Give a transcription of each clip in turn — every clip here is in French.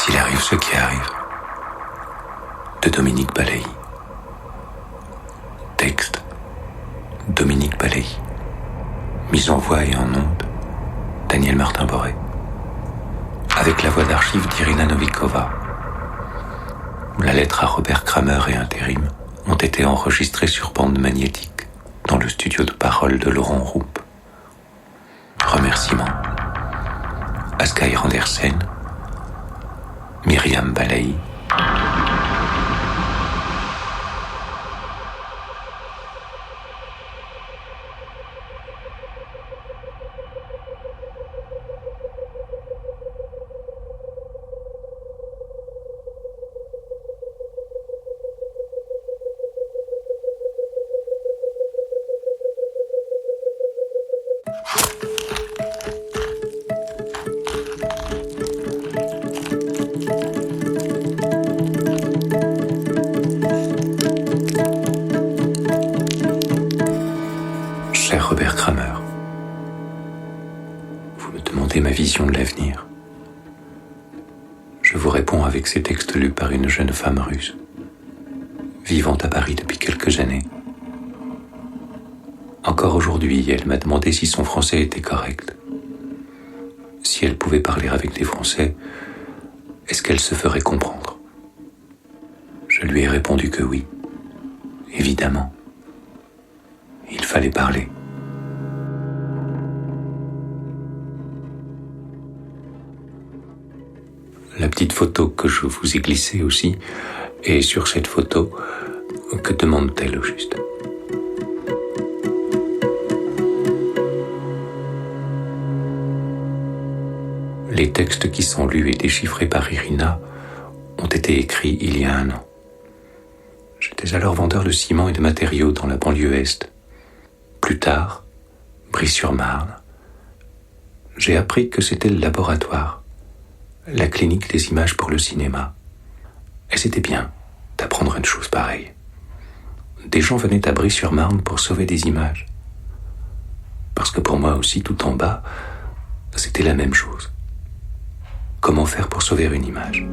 S'il arrive ce qui arrive, de Dominique Balayi. Texte, Dominique Balayi. Mise en voix et en onde, Daniel Martin-Boré. Avec la voix d'archive d'Irina Novikova. La lettre à Robert Kramer et Intérim ont été enregistrées sur bande magnétique dans le studio de parole de Laurent Roupe. Remerciements à Sky Andersen, Myriam Balayi, cher Robert Kramer. Vous me demandez ma vision de l'avenir. Je vous réponds avec ces textes lus par une jeune femme russe, vivant à Paris depuis quelques années. Encore aujourd'hui, elle m'a demandé si son français était correct. Si elle pouvait parler avec des Français, est-ce qu'elle se ferait comprendre? Je lui ai répondu que oui, évidemment. Il fallait parler. La petite photo que je vous ai glissée aussi, et sur cette photo, que demande-t-elle au juste? Les textes qui sont lus et déchiffrés par Irina ont été écrits il y a 1 an. J'étais alors vendeur de ciment et de matériaux dans la banlieue Est. Plus tard, Brie-sur-Marne, j'ai appris que c'était le laboratoire, la clinique des images pour le cinéma. Et c'était bien d'apprendre une chose pareille. Des gens venaient à Brie-sur-Marne pour sauver des images. Parce que pour moi aussi, tout en bas, c'était la même chose. Comment faire pour sauver une image?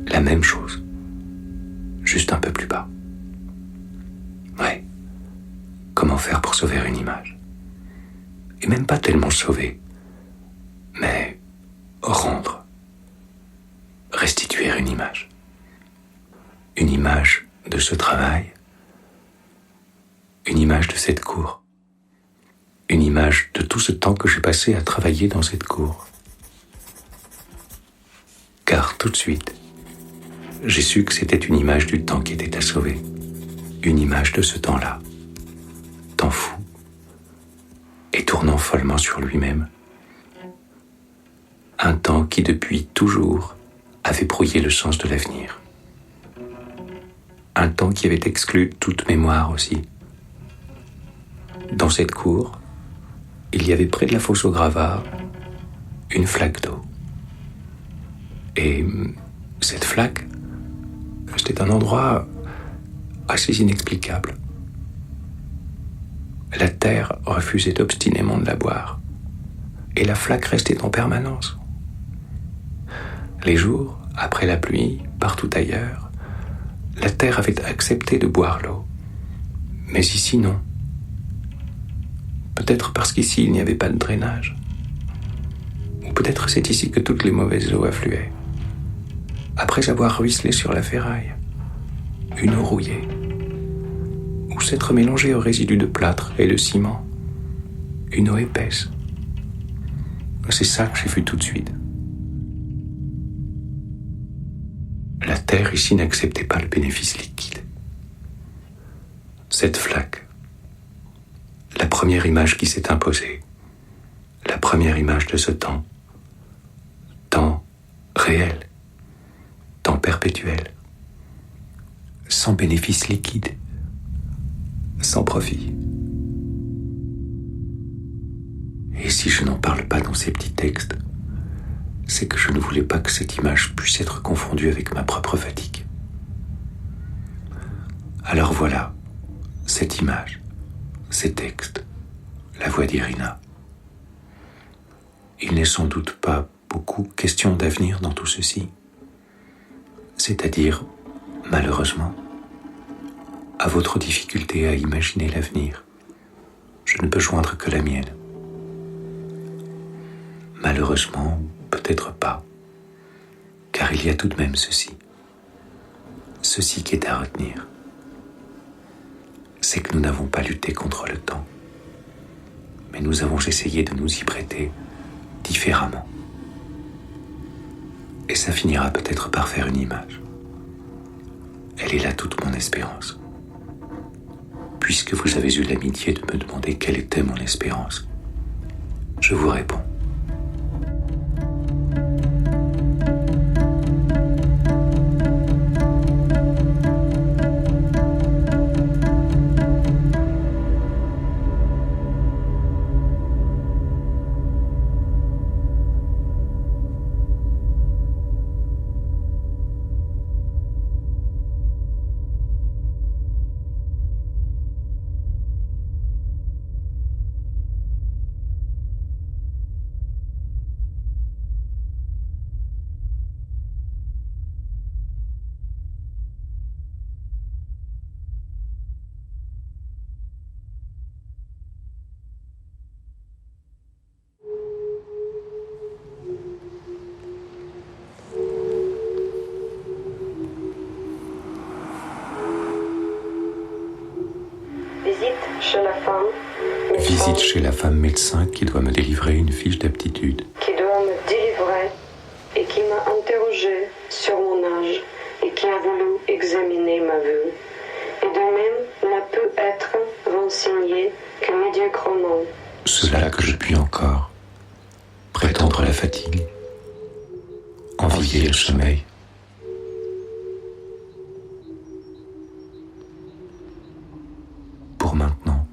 La même chose, juste un peu plus bas. Ouais. Comment faire pour sauver une image? Et même pas tellement sauver, mais rendre, restituer une image. Une image de ce travail, une image de cette cour, une image de tout ce temps que j'ai passé à travailler dans cette cour. Car tout de suite, j'ai su que c'était une image du temps qui était à sauver, une image de ce temps-là, temps fou, et tournant follement sur lui-même. Un temps qui depuis toujours avait brouillé le sens de l'avenir. Un temps qui avait exclu toute mémoire aussi. Dans cette cour, il y avait près de la fosse au Gravard une flaque d'eau. Et cette flaque, c'était un endroit assez inexplicable. La terre refusait obstinément de la boire, et la flaque restait en permanence. Les jours, après la pluie, partout ailleurs, la terre avait accepté de boire l'eau. Mais ici, non. Peut-être parce qu'ici, il n'y avait pas de drainage. Ou peut-être c'est ici que toutes les mauvaises eaux affluaient. Après avoir ruisselé sur la ferraille, une eau rouillée, ou s'être mélangée aux résidus de plâtre et de ciment, une eau épaisse. C'est ça que j'ai vu tout de suite. La terre ici n'acceptait pas le bénéfice liquide. Cette flaque, la première image qui s'est imposée, la première image de ce temps réel, temps perpétuel, sans bénéfice liquide, sans profit. Et si je n'en parle pas dans ces petits textes, c'est que je ne voulais pas que cette image puisse être confondue avec ma propre fatigue. Alors voilà, cette image, ces textes, la voix d'Irina. Il n'est sans doute pas beaucoup question d'avenir dans tout ceci. C'est-à-dire, malheureusement, à votre difficulté à imaginer l'avenir, je ne peux joindre que la mienne. Malheureusement, peut-être pas, car il y a tout de même ceci qui est à retenir. C'est que nous n'avons pas lutté contre le temps, mais nous avons essayé de nous y prêter différemment. Et ça finira peut-être par faire une image. Elle est là toute mon espérance. Puisque vous avez eu l'amitié de me demander quelle était mon espérance, je vous réponds. Visite chez la femme médecin qui doit me délivrer une fiche d'aptitude. Qui doit me délivrer et qui m'a interrogé sur mon âge et qui a voulu examiner ma vue. Et de même n'a pu être renseignée que médiocrement. Cela que je puis encore prétendre la fatigue, envier le sommeil. Pour maintenant.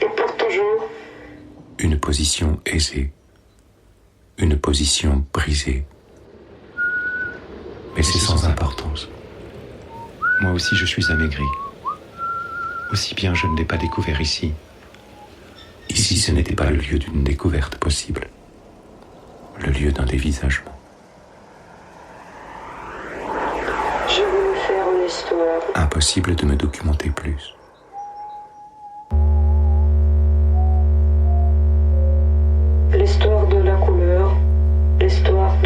Et pour toujours. Une position aisée, une position brisée. Mais c'est sans importance. Moi aussi je suis amaigri. Aussi bien je ne l'ai pas découvert ici. Ici ce n'était pas le lieu d'une découverte possible. Le lieu d'un dévisagement. Je voulais faire une histoire. Impossible de me documenter plus. L'histoire de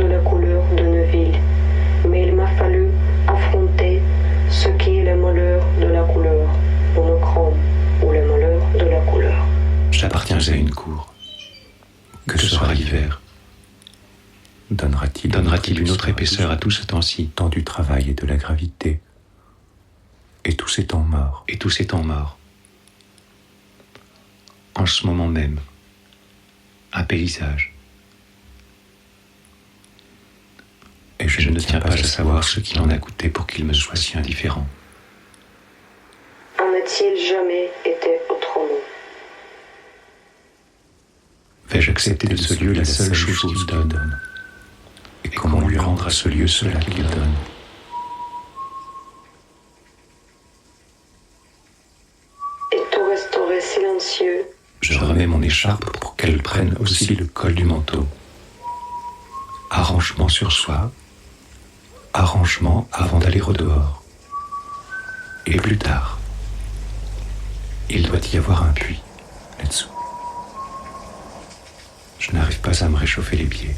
la couleur d'une ville. Mais il m'a fallu affronter ce qui est le malheur de la couleur, monochrome, ou le malheur de la couleur. J'appartiens à une cour. Que sera l'hiver? Donnera-t-il une autre épaisseur à tout ce temps-ci, temps du travail et de la gravité, et tous ces temps morts, en ce moment même, un paysage. Et je ne tiens pas à savoir ce qu'il en a coûté pour qu'il me soit si indifférent. En a-t-il jamais été autrement? Vais-je accepter de ce lieu la seule chose qu'il donne? Et comment lui rendre à ce lieu cela qu'il donne? Et tout resterait silencieux. Je remets mon écharpe pour qu'elle prenne aussi le col du manteau. Arrangement sur soi, arrangement avant d'aller au dehors. Et plus tard, il doit y avoir un puits là-dessous. Je n'arrive pas à me réchauffer les pieds.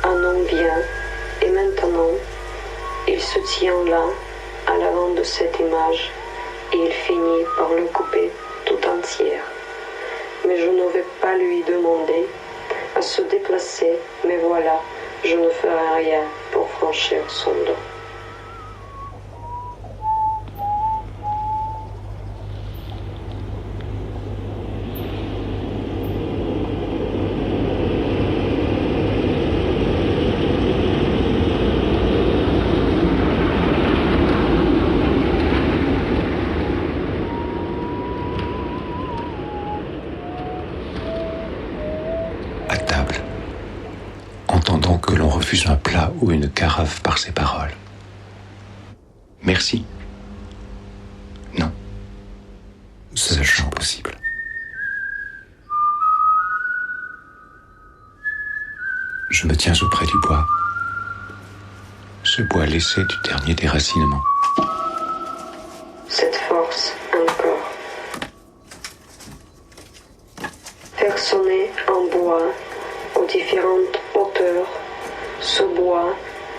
Un homme vient, et maintenant, il se tient là, à l'avant de cette image, et il finit par le couper tout entière. Mais je ne vais pas lui demander à se déplacer, mais voilà, je ne ferai rien pour franchir son dos. À table, entendant que l'on refuse un plat ou une carafe par ses paroles. Merci. Non. Seul champ possible. Je me tiens auprès du bois. Ce bois laissé du dernier déracinement. Cette force encore. Faire sonner en bois aux différentes hauteurs ce bois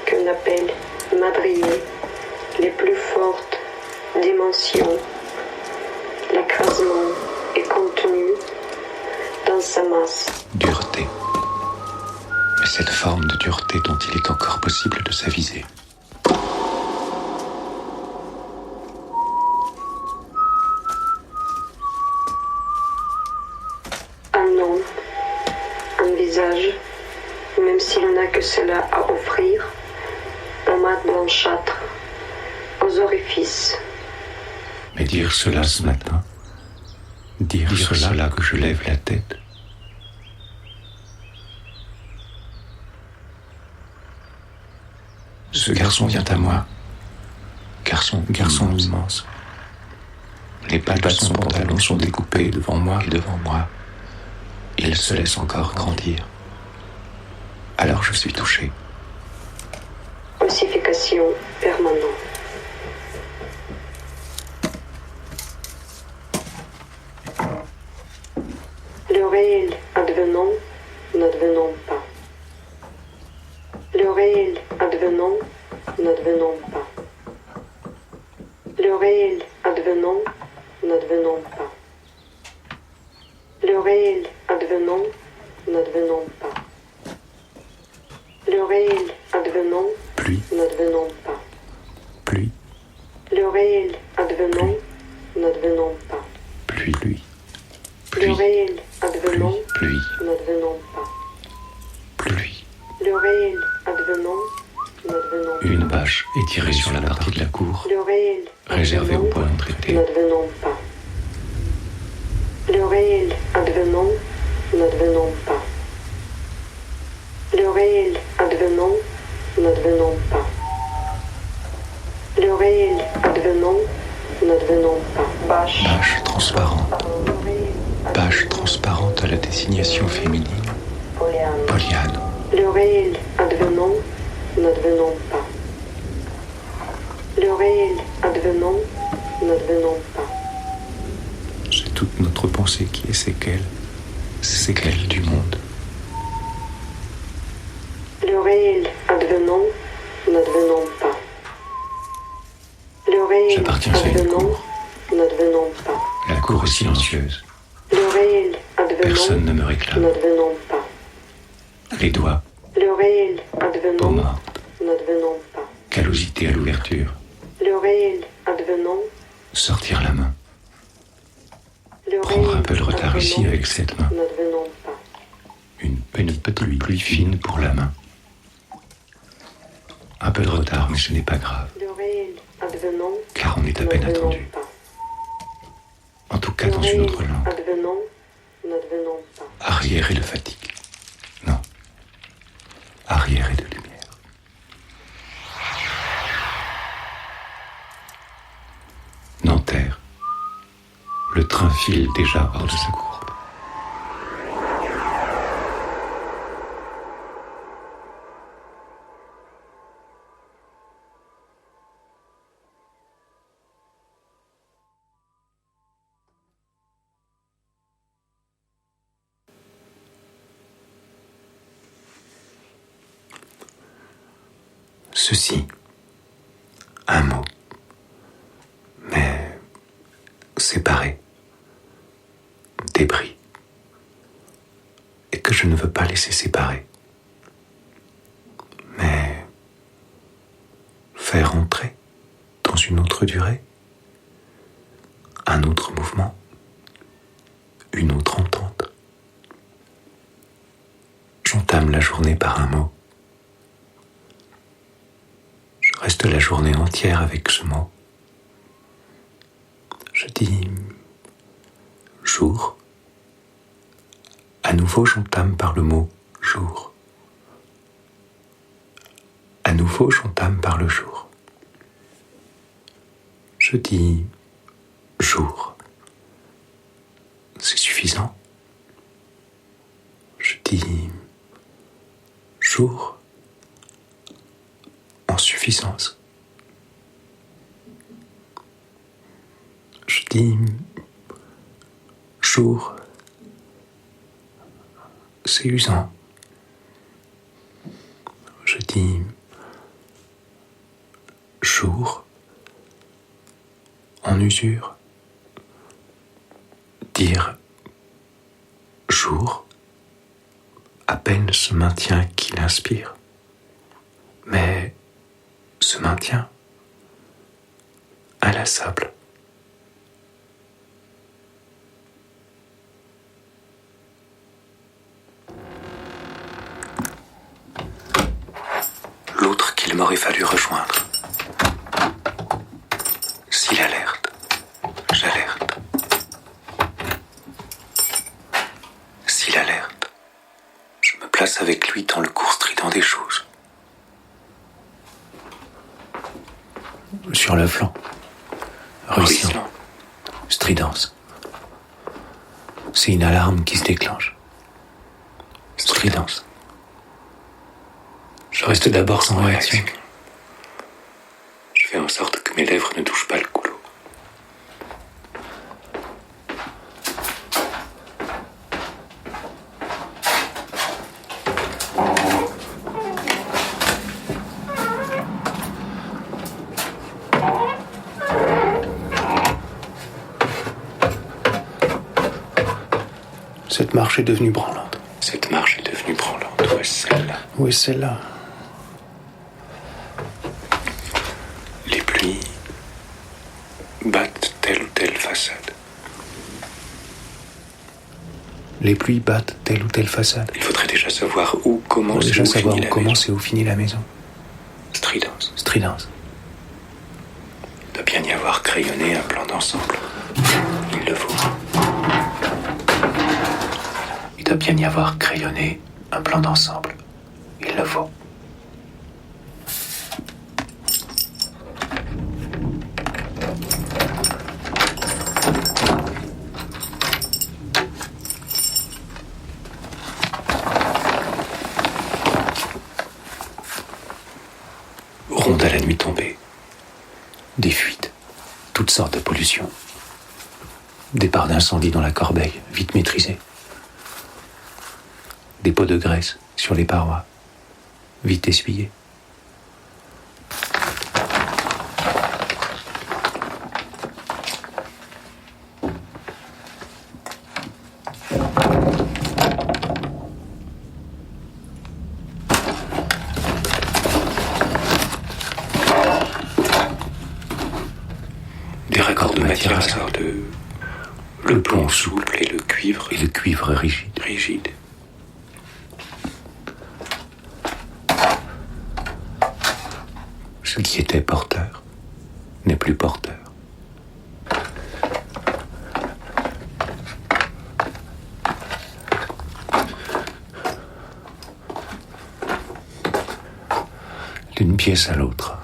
qu'on appelle madrier, les plus fortes dimensions. L'écrasement est contenu dans sa masse. Dureté. Mais cette forme de dureté dont il est encore possible de s'aviser. Un nom, un visage, même s'il n'a que cela à offrir, pommade blanchâtre, aux orifices. Mais dire cela ce matin, dire cela que je lève la tête, ce garçon vient à moi, garçon immense. Les pattes de son pantalon sont découpées devant moi et devant moi. Il se laisse encore grandir. Alors je suis touché. Ossification permanente. Le réel advenant, n'advenant pas. Le réel advenant, n'advenant pas. Le réel advenant, n'advenant pas. Le réel advenant, n'advenant pas. Le réel advenant, Pluie, n'advenant pas. pluie, Le réel advenant, n'advenant pas. pluie, pluie, Le pluie, réel advenant, pluie, n'advenant pas. pluie. Le réel advenant, n'advenant pas. Une bâche est tirée sur la partie de la cour, Le réel réservée aux advenant, poils traités. n'advenant pas. Le réel advenant, n'advenant pas. Le réel advenant, n'advenant pas. Le réel advenant, n'advenant pas. Bâche. Bâche transparente, Le réel bâche transparente à la désignation féminine, polyane. Polyane. Le réel advenant, n'advenant pas. Le réel advenant, n'advenant pas. C'est toute notre pensée qui est séquelle du monde. Le réel advenant, n'advenant pas. Le réel J'appartiens à une advenant, cour. n'advenant pas. La cour est silencieuse. Le réel advenant, Personne ne me réclame. n'advenant pas. Les doigts, Le réel peau advenant, morte, n'advenant pas. callosité à l'ouverture, Le réel advenant, sortir la main, le prendre réel un peu de retard advenant, ici avec cette main, n'advenant pas. une petite pluie fine pour la main. Un peu de retard, mais ce n'est pas grave, Le réel advenant, car on est à peine n'advenant attendu. pas. En tout cas Le dans une autre réel langue. advenant, n'advenant pas. Arrière et de fatigue. Non. Arrière et de lumière. Nanterre. Le train file déjà hors de sa courbe. Ceci, un mot, mais séparé, débris, et que je ne veux pas laisser séparer, mais faire entrer dans une autre durée, un autre mouvement, une autre entente. J'entame la journée par un mot. Je reste la journée entière avec ce mot. Je dis jour. À nouveau, j'entame par le mot jour. À nouveau, j'entame par le jour. Je dis jour. C'est suffisant. Je dis jour en suffisance. Je dis jour, c'est usant. Je dis jour en usure. Dire jour, à peine ce maintien qu'il inspire. Mais ce maintien inlassable. L'autre qu'il m'aurait fallu rejoindre. S'il alerte, j'alerte. S'il alerte, je me place avec lui dans le cours strident des choses. Sur le flanc, ruisselant, stridence. C'est une alarme qui se déclenche. Stridence. Je reste d'abord sans réaction. Je fais en sorte que mes lèvres ne touchent pas le goulot. Cette marche est devenue branlante. Cette marche est devenue branlante. Où est-ce celle-là? Où est celle-là? Les pluies battent telle ou telle façade. Les pluies battent telle ou telle façade. Il faudrait déjà savoir où commence et où finit la maison. Stridence. Stridence. Il doit bien y avoir crayonné un plan d'ensemble. Il le faut. Il doit bien y avoir crayonné un plan d'ensemble. Il le faut. Ronde à la nuit tombée. Des fuites, toutes sortes de pollutions. Départ d'incendie dans la corbeille, vite maîtrisé. Des pots de graisse sur les parois, vite essuyés. Des raccords de matière hasardeux, le plomb souple et le cuivre rigide. Ce qui était porteur n'est plus porteur. D'une pièce à l'autre,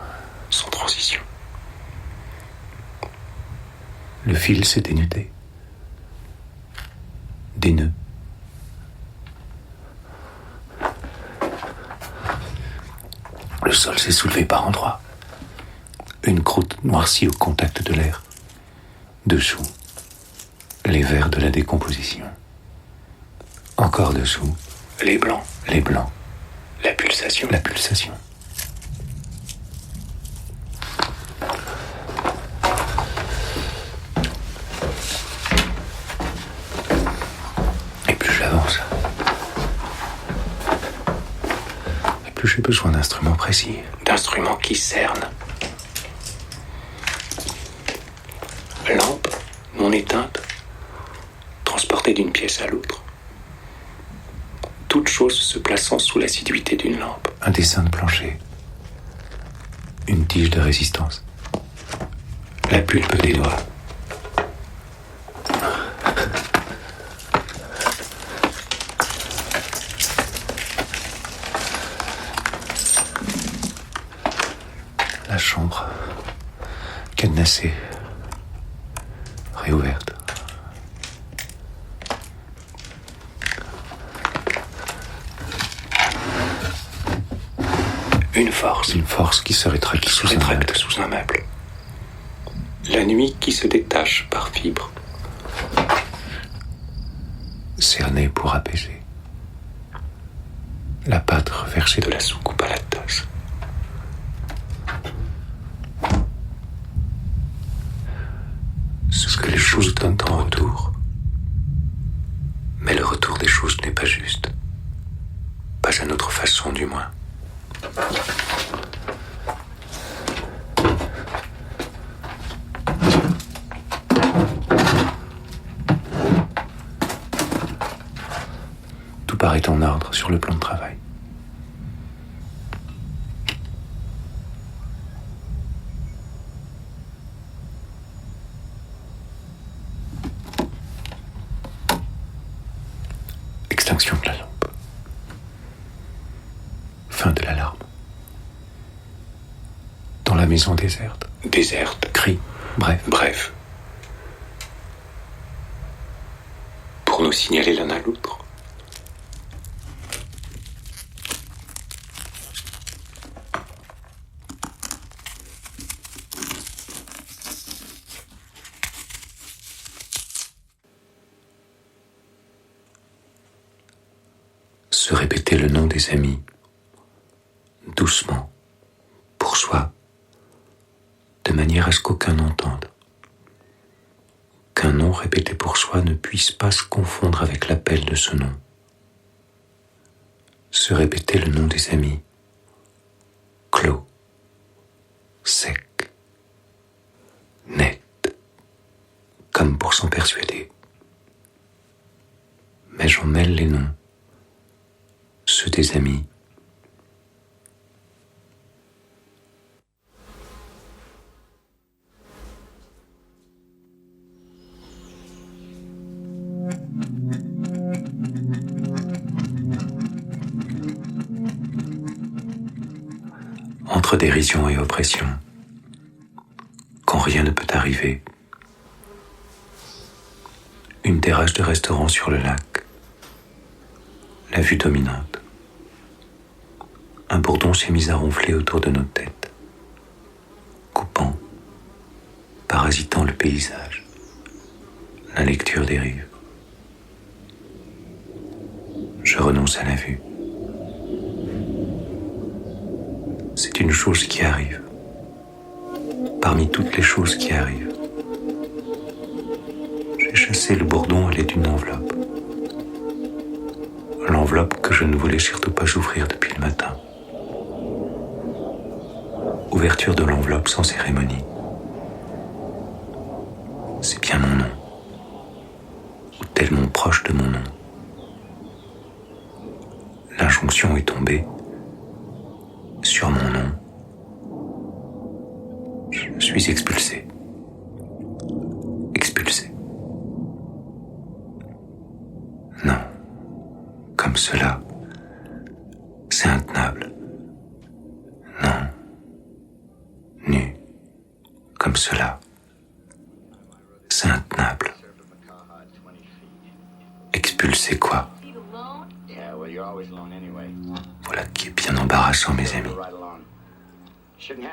sans transition. Le fil s'est dénudé. Des nœuds. Le sol s'est soulevé par endroits. Une croûte noircie au contact de l'air. Dessous, les vers de la décomposition. Encore dessous, les blancs. La pulsation. Et plus j'avance, plus j'ai besoin d'instruments précis, d'instruments qui cernent. Lampe non éteinte, transportée d'une pièce à l'autre. Toute chose se plaçant sous l'assiduité d'une lampe. Un dessin de plancher, une tige de résistance, la pulpe des doigts. La chambre, cadenassée, réouverte. Une force qui se rétracte sous un meuble. La nuit qui se détache par fibres. Cerné pour apaiser. La pâte reversée de la soucoupe à la tasse. Ce que les choses donnent en retour. Mais le retour des choses n'est pas juste. Pas à notre façon, du moins. Tout paraît en ordre sur le plan de travail. Extinction de la lampe. Fin de l'alarme. Dans la maison déserte. Cris, bref. Pour nous signaler l'un à l'autre. Se répéter le nom des amis, doucement, pour soi, de manière à ce qu'aucun n'entende. Qu'un nom répété pour soi ne puisse pas se confondre avec l'appel de ce nom. Se répéter le nom des amis, clos, sec, net, comme pour s'en persuader. Mais j'en mêle les noms, ceux des amis. Entre dérision et oppression, quand rien ne peut arriver, une terrasse de restaurant sur le lac, la vue dominante. Un bourdon s'est mis à ronfler autour de nos têtes, coupant, parasitant le paysage, la lecture des rives. Je renonce à la vue. C'est une chose qui arrive, parmi toutes les choses qui arrivent. J'ai chassé le bourdon à l'aide d'une enveloppe. L'enveloppe que je ne voulais surtout pas ouvrir depuis le matin. Ouverture de l'enveloppe sans cérémonie. C'est bien mon nom, ou tellement proche de mon nom. L'injonction est tombée sur mon nom. Je suis expulsé. Non, comme cela, c'est intenable. Non, nu, comme cela, c'est intenable. Expulsé quoi? Voilà qui est bien embarrassant, mes amis.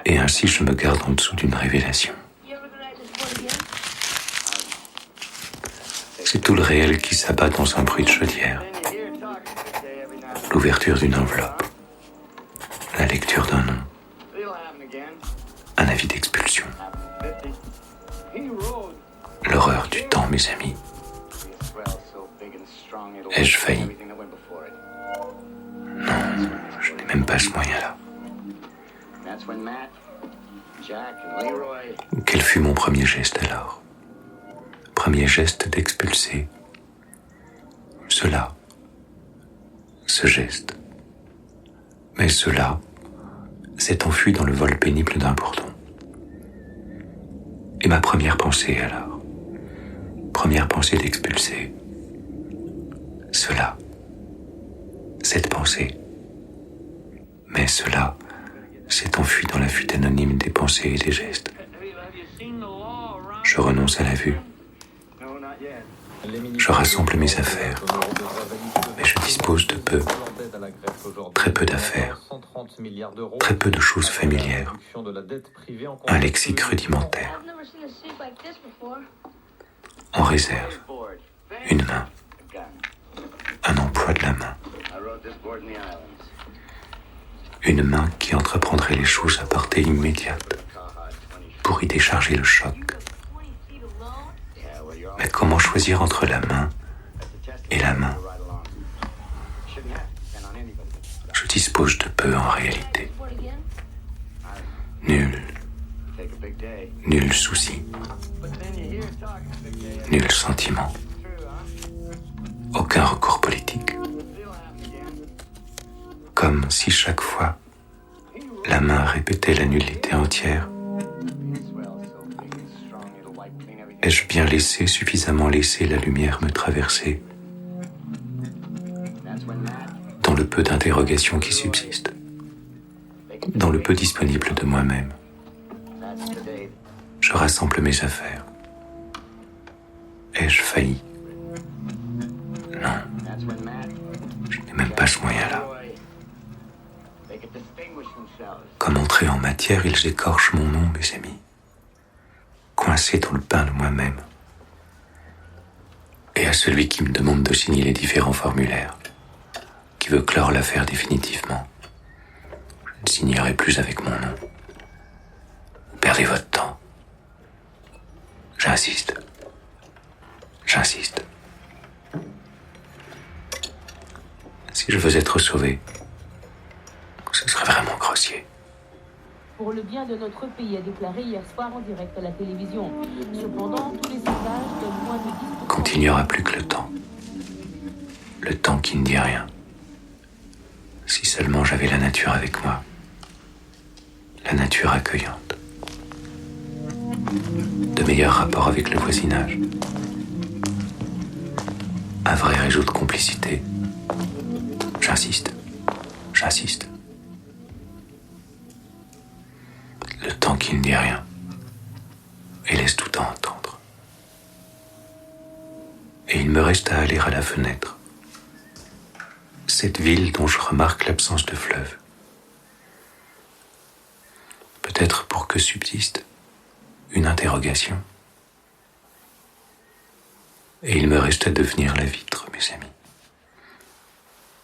Et ainsi je me garde en dessous d'une révélation. C'est tout le réel qui s'abat dans un bruit de chaudière. L'ouverture d'une enveloppe. La lecture d'un nom. Un avis d'expulsion. L'horreur du temps, mes amis. Ai-je failli? Non, je n'ai même pas ce moyen-là. Quel fut mon premier geste alors? Premier geste d'expulser. Cela. Ce geste. Mais cela s'est enfui dans le vol pénible d'un bourdon. Et ma première pensée alors? Première pensée d'expulser. Cela. Cette pensée. Mais cela s'est enfui dans la fuite anonyme des pensées et des gestes. Je renonce à la vue. Je rassemble mes affaires, mais je dispose de peu. Très peu d'affaires, très peu de choses familières, un lexique rudimentaire. En réserve, une main, un emploi de la main. Une main qui entreprendrait les choses à portée immédiate pour y décharger le choc. Mais comment choisir entre la main et la main? Je dispose de peu en réalité. Nul souci, nul sentiment, aucun recours politique. Comme si chaque fois, la main répétait la nullité entière. Ai-je bien suffisamment laissé la lumière me traverser dans le peu d'interrogations qui subsistent, dans le peu disponible de moi-même? Je rassemble mes affaires. Ai-je failli? Non. Je n'ai même pas ce moyen-là. Comme entrés en matière, ils écorchent mon nom, mes amis. Coincé dans le pain de moi-même. Et à celui qui me demande de signer les différents formulaires, qui veut clore l'affaire définitivement, je ne signerai plus avec mon nom. Perdez votre temps. J'insiste. Si je veux être sauvé, ce serait vraiment grossier. Pour le bien de notre pays, a déclaré hier soir en direct à la télévision. Cependant, tous les sondages donnent moins de 10%. Continuera plus que le temps. Le temps qui ne dit rien. Si seulement j'avais la nature avec moi. La nature accueillante. De meilleurs rapports avec le voisinage. Un vrai réseau de complicité. J'insiste. Le temps qui ne dit rien et laisse tout entendre. Et il me reste à aller à la fenêtre. Cette ville dont je remarque l'absence de fleuve. Peut-être pour que subsiste une interrogation. Et il me reste à devenir la vitre, mes amis.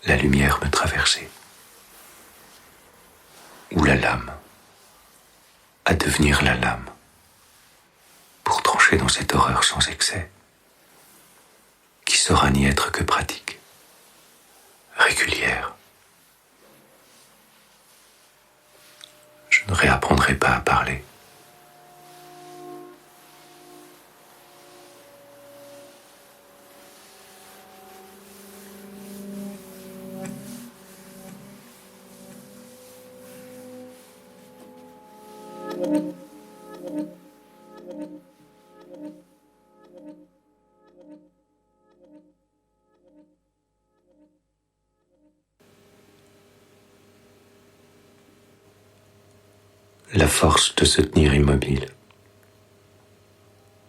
La lumière me traversait. Ou la lame. À devenir la lame. Pour trancher dans cette horreur sans excès. Qui saura n'y être que pratique. Régulière. Je ne réapprendrai pas à parler. La force de se tenir immobile.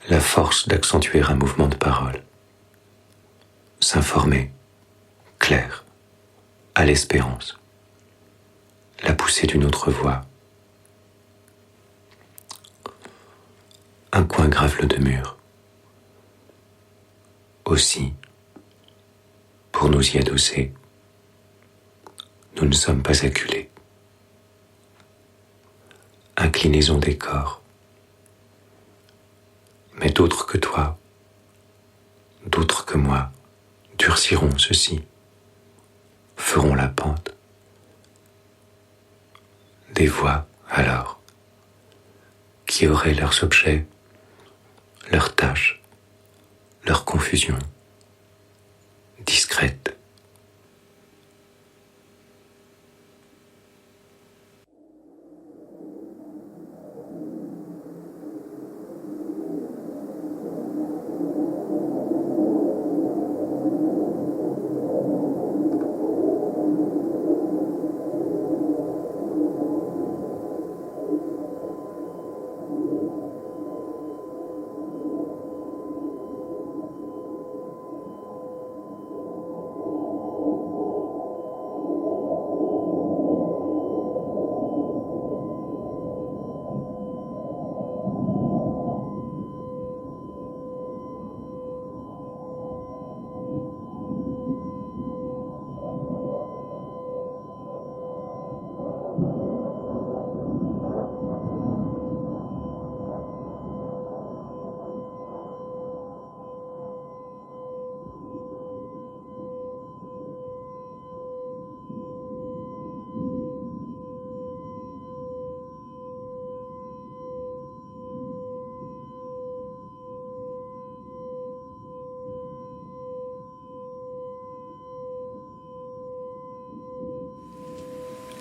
La force d'accentuer un mouvement de parole. S'informer, clair, à l'espérance. La poussée d'une autre voix. Un coin gravele de mur. Aussi, pour nous y adosser, nous ne sommes pas acculés. Inclinaison des corps. Mais d'autres que toi, d'autres que moi, durciront ceci, feront la pente. Des voix, alors, qui auraient leurs objets, leurs tâches, leurs confusions, discrètes.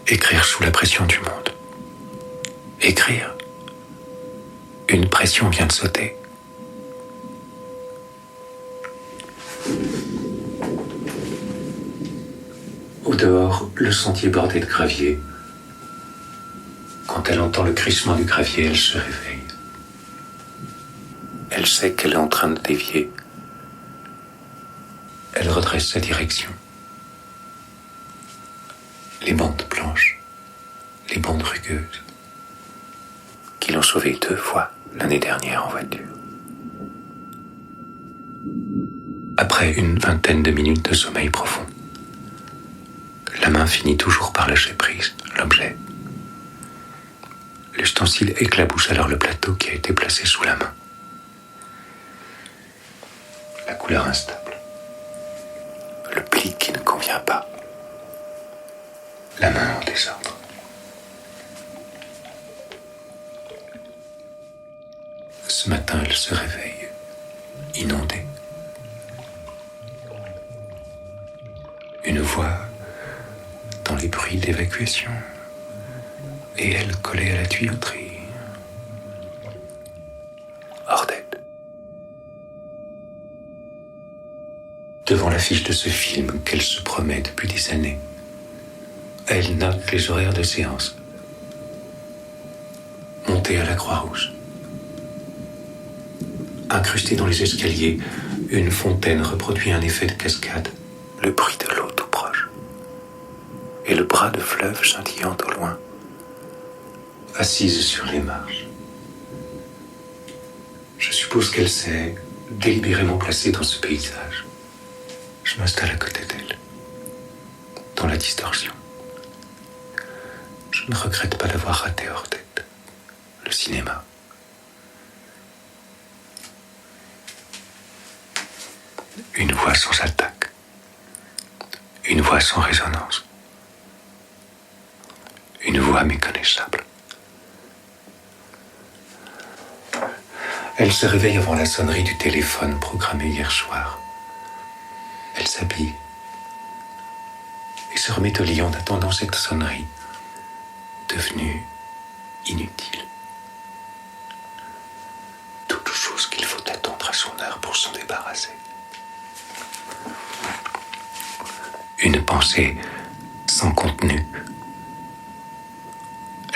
Écrire sous la pression du monde. Écrire. Une pression vient de sauter. Au dehors, le sentier bordé de gravier. Quand elle entend le crissement du gravier, elle se réveille. Elle sait qu'elle est en train de dévier. Elle redresse sa direction. Les bandes blanches, les bandes rugueuses, qui l'ont sauvée 2 fois l'année dernière en voiture. Après une vingtaine de minutes de sommeil profond, la main finit toujours par lâcher prise, l'objet. L'ustensile éclabousse alors le plateau qui a été placé sous la main. La couleur instable. Le pli qui ne convient pas. La main en désordre. Ce matin, elle se réveille, inondée. Une voix dans les bruits d'évacuation, et elle collée à la tuyauterie. Hors d'aide. Devant l'affiche de ce film qu'elle se promet depuis des années, elle note les horaires de séance. Montée à la Croix-Rouge. Incrustée dans les escaliers, une fontaine reproduit un effet de cascade. Le bruit de l'eau tout proche. Et le bras de fleuve scintillant au loin. Assise sur les marges. Je suppose qu'elle s'est délibérément placée dans ce paysage. Je m'installe à côté d'elle, dans la distorsion. Je ne regrette pas d'avoir raté hors tête le cinéma. Une voix sans attaque, une voix sans résonance, une voix méconnaissable. Elle se réveille avant la sonnerie du téléphone programmé hier soir. Elle s'habille et se remet au lit en attendant cette sonnerie devenue inutile. Toute chose qu'il faut attendre à son heure pour s'en débarrasser. Une pensée sans contenu.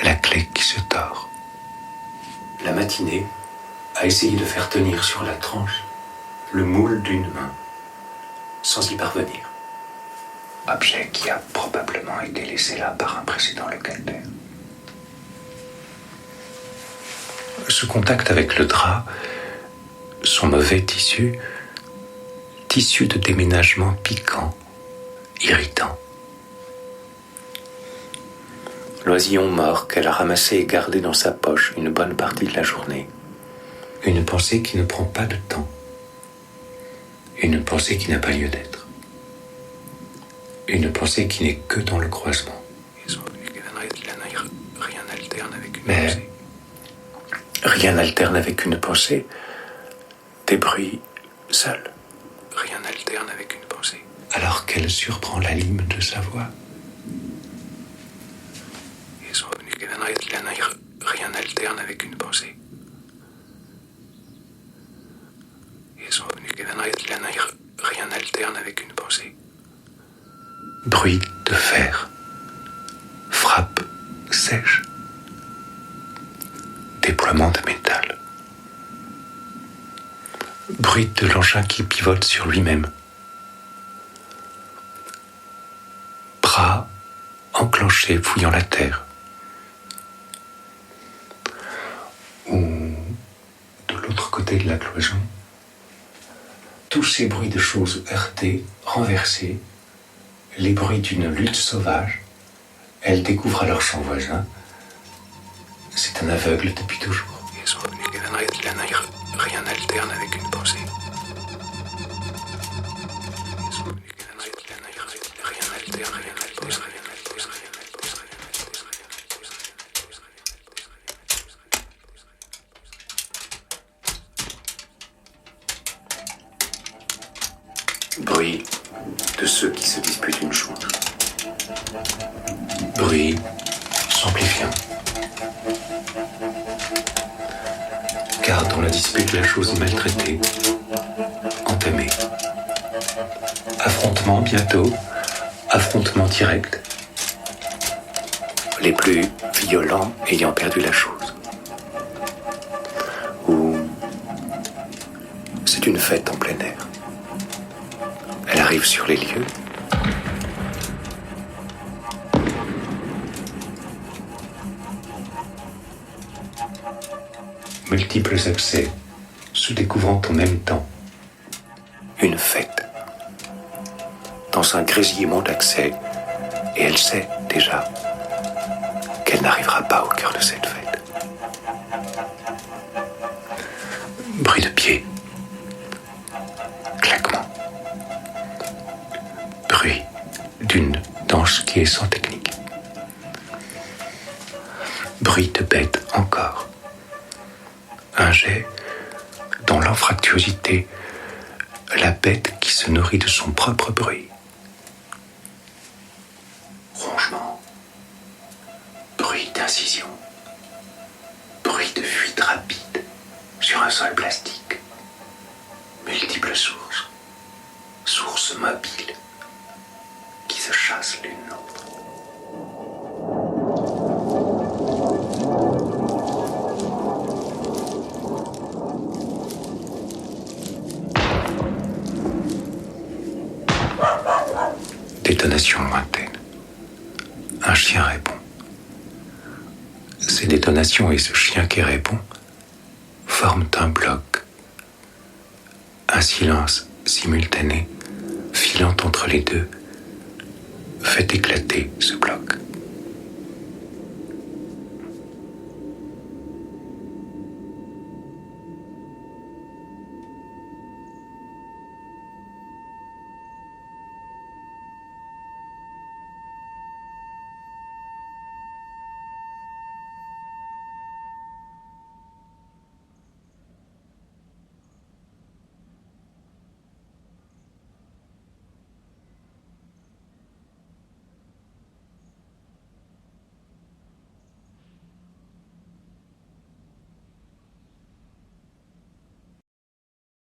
La clé qui se tord. La matinée a essayé de faire tenir sur la tranche le moule d'une main, sans y parvenir. Objet qui a probablement été laissé là par un précédent locataire. Ce contact avec le drap, son mauvais tissu de déménagement piquant, irritant. L'oisillon mort qu'elle a ramassé et gardé dans sa poche une bonne partie de la journée. Une pensée qui ne prend pas de temps. Une pensée qui n'a pas lieu d'être. Une pensée qui n'est que dans le croisement. Mais rien n'alterne avec une pensée. Des bruits seuls. Rien n'alterne avec une pensée. Alors qu'elle surprend la lime de sa voix. Rien n'alterne avec une pensée. Rien n'alterne avec une pensée. Bruit de fer. Frappe sèche. Déploiement de métal. Bruit de l'engin qui pivote sur lui-même. Bras enclenchés fouillant la terre. Ou de l'autre côté de la cloison, tous ces bruits de choses heurtées, renversées, les bruits d'une lutte sauvage, elle découvre alors son voisin. C'est un aveugle depuis toujours. Rien n'alterne avec une pensée. Bruit de ceux qui se disputent une chose. Bruit s'amplifiant. Car dans la dispute, la chose maltraitée, entamée. Affrontement bientôt, affrontement direct. Les plus violents ayant perdu la chose. Ou c'est une fête en plein air. Elle arrive sur les lieux. Multiples accès, se découvrant en même temps. Une fête. Dans un grésillement d'accès, et elle sait déjà qu'elle n'arrivera pas au cœur de cette fête. Bruit de pied. Claquement. Bruit d'une danse qui est sans technique. Bruit de bête encore. Un jet dans l'anfractuosité, la bête qui se nourrit de son propre bruit. Rongement, bruit d'incision, bruit de fuite rapide sur un sol plastique, multiples sources, sources mobiles qui se chassent l'une l'autre. Détonation lointaine. Un chien répond. Ces détonations et ce chien qui répond forment un bloc. Un silence simultané, filant entre les deux, fait éclater ce bloc.